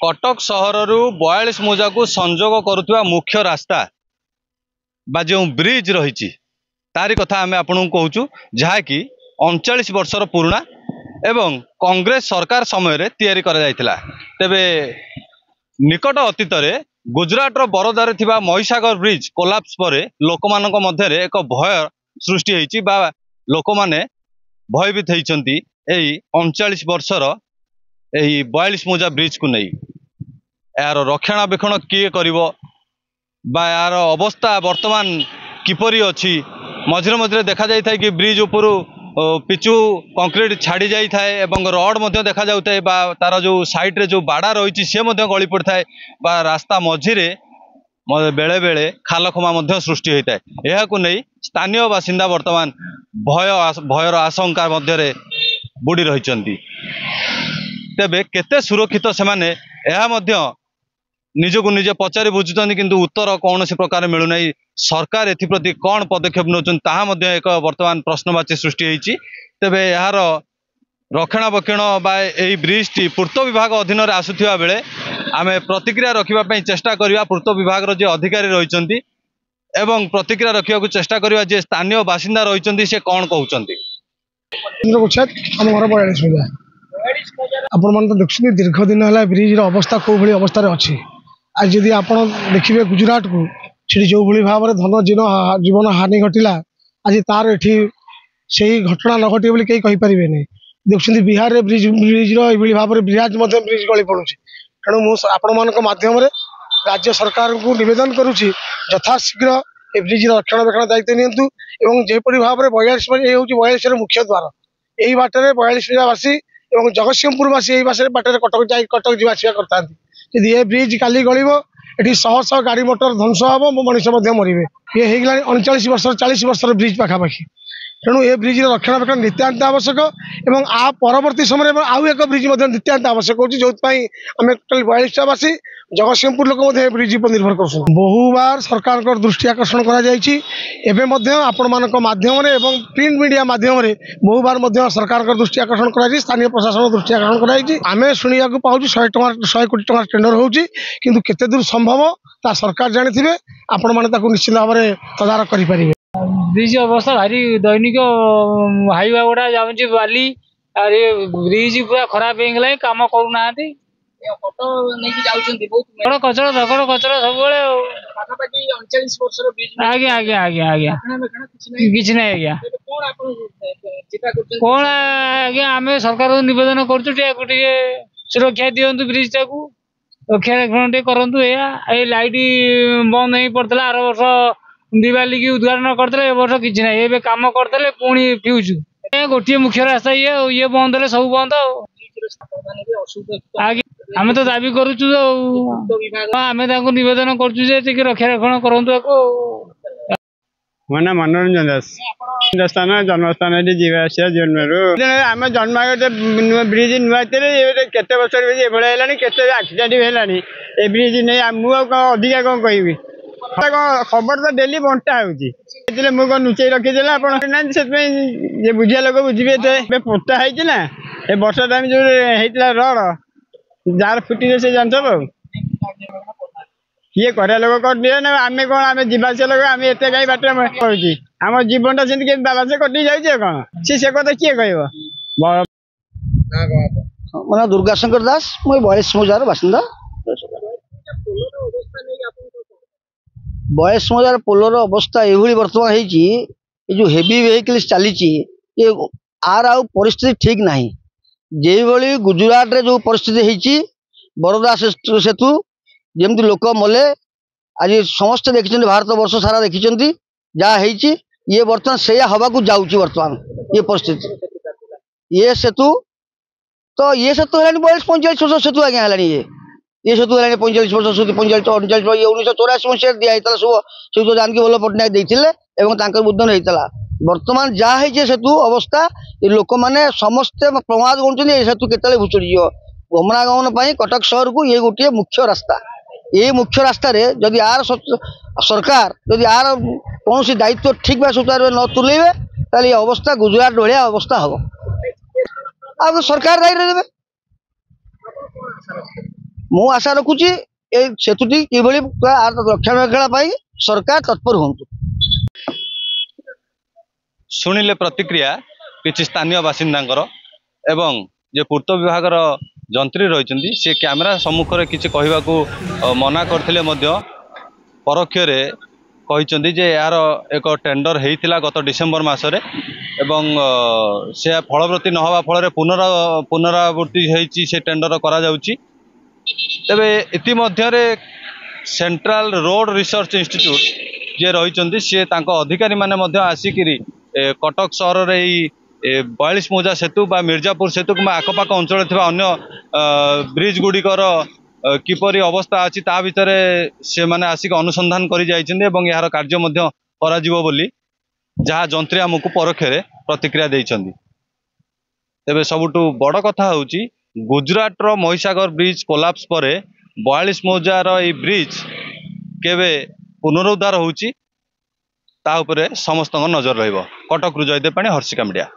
कटक सहर 42 मौजा को संजोग करुवा मुख्य रास्ता बा जो ब्रिज रही तारी कथा आम आपन कहूँ जहाँकि 39 वर्षर पुराणा एवं कांग्रेस सरकार समय तैयारी करा तेबे निकट अतीत गुजरात बरोदारे थिबा महिसागर ब्रिज कोलाप्स पर लोक मान मध्य एक भय सृष्टि होती लोक मैंने भयभीत होती 39 वर्षर 42 मौजा ब्रिज को नहीं यार रक्षणाबेक्षण किए करिवो बा यार अवस्था वर्तमान किपरि अछि मझिरे मझिरे देखा जाय थाय कि ब्रिज उपरु पिचु कंक्रीट छाड़ी जाय थाय एवं रड मध्य देखा जाउ थाय बा तार जो साइड रे जो बाड़ा रही से मध्य गली पड़ता बा रास्ता मझिरे बेले बेले खाल खमा मध्य सृष्टि होता है यह को नहीं स्थानीय बासिंदा वर्तमान भयर आशंका मध्य बुड़ी रही तेबे केते सुरक्षित से माने यह मध्य निजको निजे पचारि बुझुछन्ति किंतु उत्तर कौन प्रकार मिलूना सरकार एप्रति कौन पदक्षेप नौकरी एक वर्तमान प्रश्नवाची सृष्टि होती तेबे यार रक्षणाबेक्षण बा यही ब्रिज टी पूर्त विभाग अधीन आसुवा बेले आम प्रतिक्रिया रखापी चेष्टा करवा पूर्त विभाग जे अधिकारी रही एवं प्रतिक्रिया रखा चेष्टा करवा जे स्थानीय बासिंदा रही से कौन कहते आपण तो देखते दीर्घ दिन है ब्रिज अवस्था कौ भाई अवस्था अच्छी आज जदि आप देखिए गुजरात को सी जो भाव में धन जीवन हानि घटला आज तार एटी से घटना न घटे बोली कहीं कहींपारे नहीं देखते बिहार में ब्रिज भाव में ब्रिज ब्रिज गली पड़ू तेणु मुझे मध्यम राज्य सरकार को निवेदन करुच्ची यथाशीघ्र ए ब्रिज रक्षणाबेक्षण दायित्व नियंतु एवं जेपरी भाव में 42 मुख्य द्वार यही बाटर 42 बासी और जगतसिंहपुरवासी यही बाटे कटक जावास करता यदि ये ब्रिज काली गलिब ये शह शह गाड़ी मोटर ध्वंस हम मनीष मरवे ये हो गला 39 वर्ष 40 वर्ष ब्रिज पाखापाखि तेणु ये ब्रिज रक्षणाबेक्षण नित्यांत आवश्यक एवं आ परवर्ती समय आउ एक ब्रिज नित्यांत आवश्यक हो जो आम टोटाल 42टावासी जगतसिंहपुर लोक ब्रिज पर निर्भर कर बहु बार सरकार दृष्टि आकर्षण माध्यम प्रिंट मीडिया माध्यम बहु बार सरकार दृष्टि आकर्षण कर स्थानीय प्रशासन दृष्टि आकर्षण कर आम शुणा पाऊँ 100 कोटी टଙ୍କା टेंडर होती केते दूर संभव ता सरकार जानी आपण मैंने निश्चित भाव में तदारख करेंगे। ब्रिज अवस्था भारी दैनिक हाइवा गुड़ा जाऊँगी बाली अरे ब्रिज पूरा खराब हो गला कम करूना कचरा धकड़ कचरा सब आज्ञा आज्ञा आज्ञा आज्ञा किसी ना आज्ञा कौन आज्ञा आम सरकार निवेदन कर सुरक्षा दिंतु ब्रिज टाक रक्षाबेक्षण करूँ ये लाइट बंद नहीं पड़ता आर वर्ष दिवाली की उद्घाटन करते वर्ष किसी ना ये कम करते पुणी फ्यूज गोटे मुख्य रास्ता ये बंद है सब बंद आगे आम तो दाबी करुचु आम नवेदन कर रक्षाबेक्षण करूँ मो ना मनोरंजन दास स्थान जन्मस्थान जीवासा जन्म आम जन्म ब्रिज नुआ केते वर्ष केते आक्सीडेंट भी है ब्रिज नहीं मुझे अधिका कौन कहि खबर तो डेली बंटा हो मुझे लुचई रखीदे से बुझिया लोक बुझे पोता होना ए वर्षा टाइम जो रड जार फुटी से जान किए कर लोक कर दिए ना आम कौन आम जीवास लोक आम एत कहीं बाट करुच्ची आम जीवन से बालांस कटि जाए कौन से कथा किए कह मो ना दुर्गाशंकर दास मुझे 42 मौजार बासिंदा 42 मौजार पोलर अवस्था ये बर्तमान हो हेवी वेहिकल चली आर आउ परिस्थिति ठीक ना जो गुजरात रे जो परिस्थिति होती बरोदा सेतु जमती लोक मले आज समस्त देखी भारत वर्ष सारा देखी जहाँ ये बर्तमान से हवा को जाऊँगी बर्तमान ये परिस्थिति ये सेतु तो ये सेतु है 42-45 वर्ष सेतु आज्ञा है ये सेतु है 45 वर्ष 45-49 ये 1984 मसीह दिखाई सब जानकी वल्लभ पट्टनायक देते बुद्धन होता बर्तमान जहाँ है सेतु अवस्था ये लोक मैंने समस्ते प्रमाद गणुच्च ये सेतु केतले भुचुड़ी गमनागमन कटक सहर को ये गोटे मुख्य रास्ता ये मुख्य रास्ता रे जदि आर सरकार जदि आर कौन दायित्व ठीक भाव सुचारू न तुलेबे ताले ये अवस्था गुजरात भाया अवस्था हम आप सरकार दायी रहे ମୁଁ ଆଶା ରଖୁଛି ଏ ସେତୁଟି କିଭଳି ରକ୍ଷଣାବେକ୍ଷଣ ପାଇଁ ସରକାର ତତ୍ପର ହୁଅନ୍ତୁ। ଶୁଣିଲେ ପ୍ରତିକ୍ରିୟା କିଛି ସ୍ଥାନୀୟ ବାସିନ୍ଦାଙ୍କର ଏବଂ ଯେ ପୂର୍ତ୍ତ ବିଭାଗର ଯନ୍ତ୍ରୀ ରହିଛନ୍ତି ସେ କ୍ୟାମେରା ସମ୍ମୁଖରେ କିଛି କହିବାକୁ ମନା କରିଥିଲେ ମଧ୍ୟ ପରୋକ୍ଷରେ କହିଛନ୍ତି ଯେ ଏହାର ଏକ ଟେଣ୍ଡର ହେଇଥିଲା ଗତ ଡିସେମ୍ବର ମାସରେ ଏବଂ ସେ ଫଳବତୀ ନ ହେବା ଫଳରେ ପୁନରାବୃତ୍ତି ହେଇଛି ସେ ଟେଣ୍ଡର କରାଯାଉଛି। ତେବେ ଇତିମଧ୍ୟରେ ସେଣ୍ଟ୍ରାଲ ରୋଡ ରିସର୍ଚ୍ଚ ଇନଷ୍ଟିଚ୍ୟୁଟ୍ ଯିଏ ରହିଛନ୍ତି ସିଏ ତାଙ୍କ ଅଧିକାରୀମାନେ ମଧ୍ୟ ଆସିକିରି କଟକ ସହରରେ ଏଇ 42 ମୌଜା ସେତୁ ବା ମିର୍ଜାପୁର ସେତୁ କିମ୍ବା ଆଖପାଖ ଅଞ୍ଚଳରେ ଥିବା ଅନ୍ୟ ବ୍ରିଜ ଗୁଡ଼ିକର କିପରି ଅବସ୍ଥା ଅଛି ତା ଭିତରେ ସେମାନେ ଆସିକି ଅନୁସନ୍ଧାନ କରି ଯାଇଛନ୍ତି ଏବଂ ଏହାର କାର୍ଯ୍ୟ ମଧ୍ୟ କରାଯିବ ବୋଲି ଯାହା ଯନ୍ତ୍ରୀ ଆମକୁ ପରୋକ୍ଷରେ ପ୍ରତିକ୍ରିୟା ଦେଇଛନ୍ତି। ତେବେ ସବୁଠୁ ବଡ଼ କଥା ହେଉଛି ଗୁଜରାଟର ମହିସାଗର ବ୍ରିଜ କୋଲାପ୍ସ ପରେ 42 ମୌଜାର ଏଇ ବ୍ରିଜ କେବେ ପୁନରୁଦ୍ଧାର ହେଉଛି ତା ଉପରେ ସମସ୍ତଙ୍କ ନଜର ରହିବ। କଟକରୁ ଜୟଦେବ ପାଣି, ହର୍ଷିକା ମିଡ଼ିଆ।